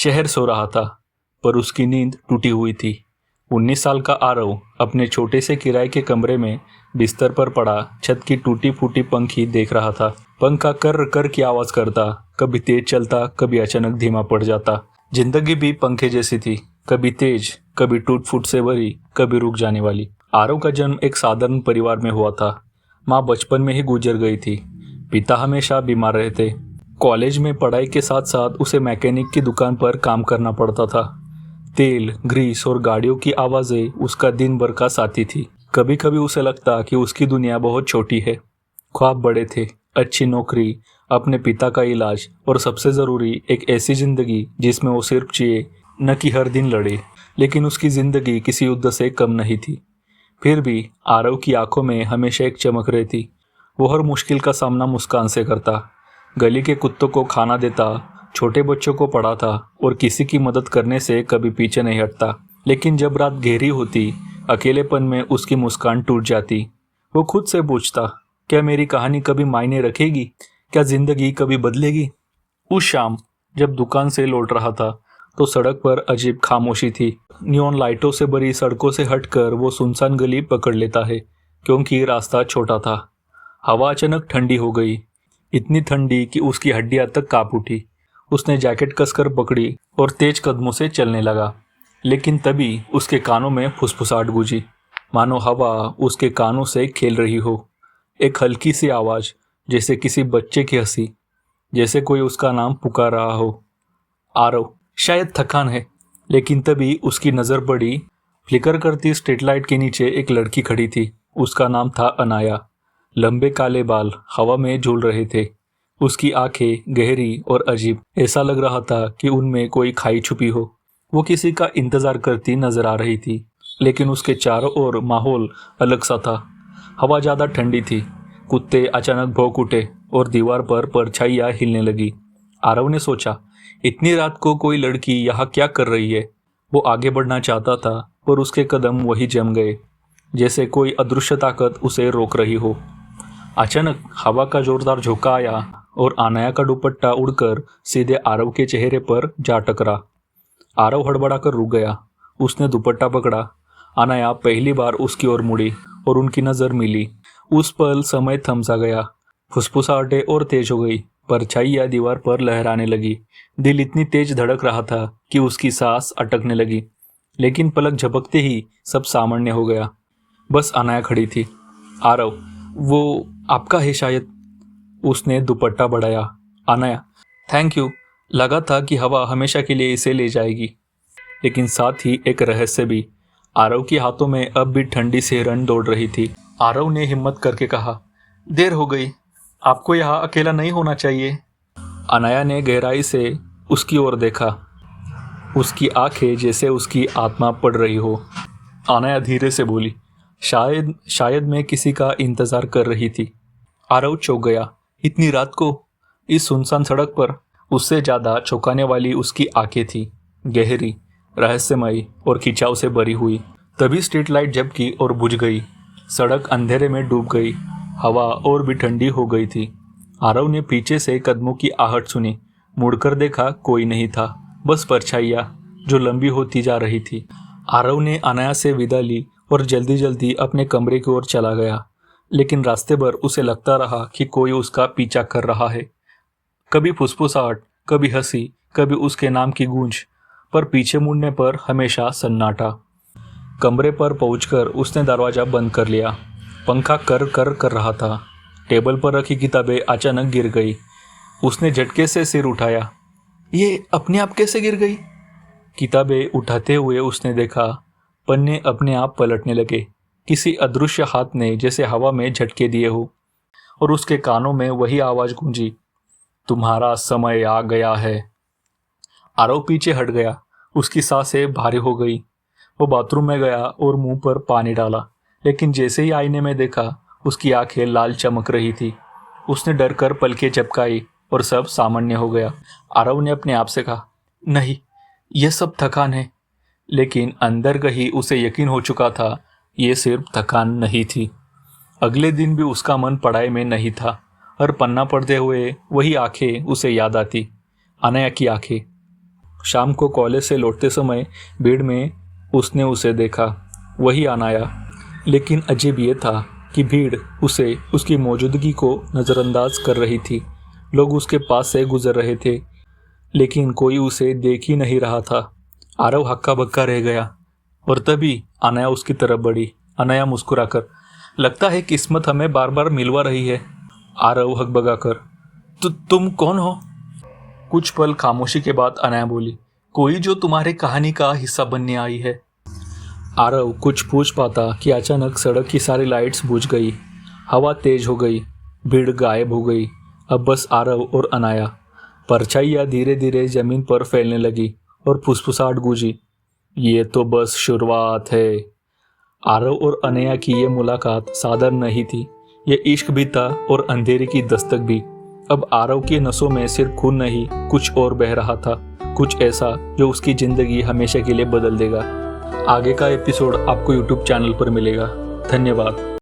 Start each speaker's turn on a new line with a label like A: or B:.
A: शहर सो रहा था, पर उसकी नींद टूटी हुई थी। 19 साल का आरव अपने छोटे से किराए के कमरे में बिस्तर पर पड़ा छत की टूटी फूटी पंखी देख रहा था। पंखा कर कर की आवाज करता, कभी तेज चलता, कभी अचानक धीमा पड़ जाता। जिंदगी भी पंखे जैसी थी, कभी तेज, कभी टूट फूट से भरी, कभी रुक जाने वाली। आरव का जन्म एक साधारण परिवार में हुआ था। माँ बचपन में ही गुजर गई थी। पिता हमेशा बीमार रहते। कॉलेज में पढ़ाई के साथ साथ उसे मैकेनिक की दुकान पर काम करना पड़ता था। तेल, ग्रीस और गाड़ियों की आवाज़ें उसका दिन भर का साथी थी। कभी कभी उसे लगता कि उसकी दुनिया बहुत छोटी है। ख्वाब बड़े थे, अच्छी नौकरी, अपने पिता का इलाज और सबसे ज़रूरी एक ऐसी ज़िंदगी जिसमें वो सिर्फ जिए, न कि हर दिन लड़े। लेकिन उसकी ज़िंदगी किसी युद्ध से कम नहीं थी। फिर भी आरव की आंखों में हमेशा एक चमक रहती। वो हर मुश्किल का सामना मुस्कान से करता। गली के कुत्तों को खाना देता, छोटे बच्चों को पढ़ाता और किसी की मदद करने से कभी पीछे नहीं हटता। लेकिन जब रात गहरी होती, अकेलेपन में उसकी मुस्कान टूट जाती। वो खुद से पूछता, क्या मेरी कहानी कभी मायने रखेगी? क्या जिंदगी कभी बदलेगी? उस शाम जब दुकान से लौट रहा था तो सड़क पर अजीब खामोशी थी। नियॉन लाइटों से भरी सड़कों से हटकर वो सुनसान गली पकड़ लेता है, क्योंकि रास्ता छोटा था। हवा अचानक ठंडी हो गई, इतनी ठंडी कि उसकी हड्डियां तक कांप उठी। उसने जैकेट कसकर पकड़ी और तेज कदमों से चलने लगा। लेकिन तभी उसके कानों में फुसफुसाहट गूंजी, मानो हवा उसके कानों से खेल रही हो। एक हल्की सी आवाज, जैसे किसी बच्चे की हंसी, जैसे कोई उसका नाम पुकार रहा हो। आरव। शायद थकान है, लेकिन तभी उसकी नज़र पड़ी। फ्लिकर करती स्ट्रीट लाइट के नीचे एक लड़की खड़ी थी। उसका नाम था अनाया। लंबे काले बाल हवा में झूल रहे थे। उसकी आंखें गहरी और अजीब, ऐसा लग रहा था कि उनमें कोई खाई छुपी हो। वो किसी का इंतजार करती नजर आ रही थी, लेकिन उसके चारों ओर माहौल अलग सा था। हवा ज़्यादा ठंडी थी। कुत्ते अचानक भौंक उठे और दीवार पर परछाइयाँ हिलने लगी। आरव ने सोचा, इतनी रात को कोई लड़की यहाँ क्या कर रही है? वो आगे बढ़ना चाहता था, पर उसके कदम वही जम गए, जैसे कोई अदृश्य ताकत उसे रोक रही हो। अचानक हवा का जोरदार झोंका आया और अनाया का दुपट्टा उड़कर सीधे आरव के चेहरे पर जा टकरा। आरव हड़बड़ाकर रुक गया। उसने दुपट्टा पकड़ा। अनाया पहली बार उसकी ओर मुड़ी और उनकी नज़र मिली। उस पल समय थम सा गया। फुसफुसाहटें और तेज हो गई। परछाइयाँ दीवार पर लहराने लगी। दिल इतनी तेज धड़क रहा था कि उसकी सांस अटकने लगी। लेकिन पलक झपकते ही सब सामान्य हो गया। बस अनाया खड़ी थी। आरव, वो आपका है शायद। उसने दुपट्टा बढ़ाया। Anaya, thank you. लगा था कि हवा हमेशा के लिए इसे ले जाएगी। लेकिन साथ ही एक रहस्य भी। आरव के हाथों में अब भी ठंडी सिहरन दौड़ रही थी। आरव ने हिम्मत करके कहा, देर हो गई, आपको यहाँ अकेला नहीं होना चाहिए। अनाया ने गहराई से उसकी ओर देखा। उसकी आंखें जैसे उसकी आत्मा पढ़ रही हो। अनाया धीरे से बोली, शायद शायद मैं किसी का इंतजार कर रही थी। आरव चौंक गया। इतनी रात को इस सुनसान सड़क पर? उससे ज्यादा चौंकाने वाली उसकी आंखें थी, गहरी, रहस्यमयी और खिंचाव से भरी हुई। तभी स्ट्रीट लाइट झपकी और बुझ गई। सड़क अंधेरे में डूब गई। हवा और भी ठंडी हो गई थी। आरव ने पीछे से कदमों की आहट सुनी। मुड़कर देखा, कोई नहीं था, बस परछाइयाँ जो लंबी होती जा रही थी। आरव ने अनाया से विदा ली और जल्दी जल्दी अपने कमरे की ओर चला गया। लेकिन रास्ते भर उसे लगता रहा कि कोई उसका पीछा कर रहा है। कभी फुसफुसाहट, कभी हंसी, कभी उसके नाम की गूंज, पर पीछे मुड़ने पर हमेशा सन्नाटा। कमरे पर पहुंचकर उसने दरवाजा बंद कर लिया। पंखा कर रहा था। टेबल पर रखी किताबें अचानक गिर गई। उसने झटके से सिर उठाया। ये अपने आप कैसे गिर गई? किताबें उठाते हुए उसने देखा, पन्ने अपने आप पलटने लगे। किसी अदृश्य हाथ ने जैसे हवा में झटके दिए हो। और उसके कानों में वही आवाज गूंजी, तुम्हारा समय आ गया है। आरव पीछे हट गया। उसकी सांसें भारी हो गई। वो बाथरूम में गया और मुंह पर पानी डाला। लेकिन जैसे ही आईने में देखा, उसकी आंखें लाल चमक रही थी। उसने डर कर पलकें झपकाई और सब सामान्य हो गया। आरव ने अपने आप से कहा, नहीं, यह सब थकान है। लेकिन अंदर कहीं उसे यकीन हो चुका था, ये सिर्फ थकान नहीं थी। अगले दिन भी उसका मन पढ़ाई में नहीं था। हर पन्ना पढ़ते हुए वही आंखें उसे याद आती, अनाया की आंखें। शाम को कॉलेज से लौटते समय भीड़ में उसने उसे देखा, वही अनाया। लेकिन अजीब ये था कि भीड़ उसे उसकी मौजूदगी को नज़रअंदाज कर रही थी। लोग उसके पास से गुजर रहे थे, लेकिन कोई उसे देख ही नहीं रहा था। आरव हक्का बक्का रह गया और तभी अनाया उसकी तरफ बढ़ी। अनाया मुस्कुराकर, लगता है किस्मत हमें बार बार मिलवा रही है। आरव हकबगाकर, तुम कौन हो? कुछ पल खामोशी के बाद अनाया बोली, कोई जो तुम्हारी कहानी का हिस्सा बनने आई है। आरव कुछ पूछ पाता कि अचानक सड़क की सारी लाइट्स बुझ गई, हवा तेज हो गई, भीड़ गायब हो गई। अब बस आरव और अनाया। परछाइयाँ धीरे धीरे जमीन पर फैलने लगी और फुसफुसाहट गूंजी, ये तो बस शुरुआत है। आरव और अनाया की ये मुलाकात साधारण नहीं थी, ये इश्क भी था और अंधेरे की दस्तक भी। अब आरव की नसों में सिर्फ खून नहीं, कुछ और बह रहा था, कुछ ऐसा जो उसकी ज़िंदगी हमेशा के लिए बदल देगा। आगे का एपिसोड आपको YouTube चैनल पर मिलेगा। धन्यवाद।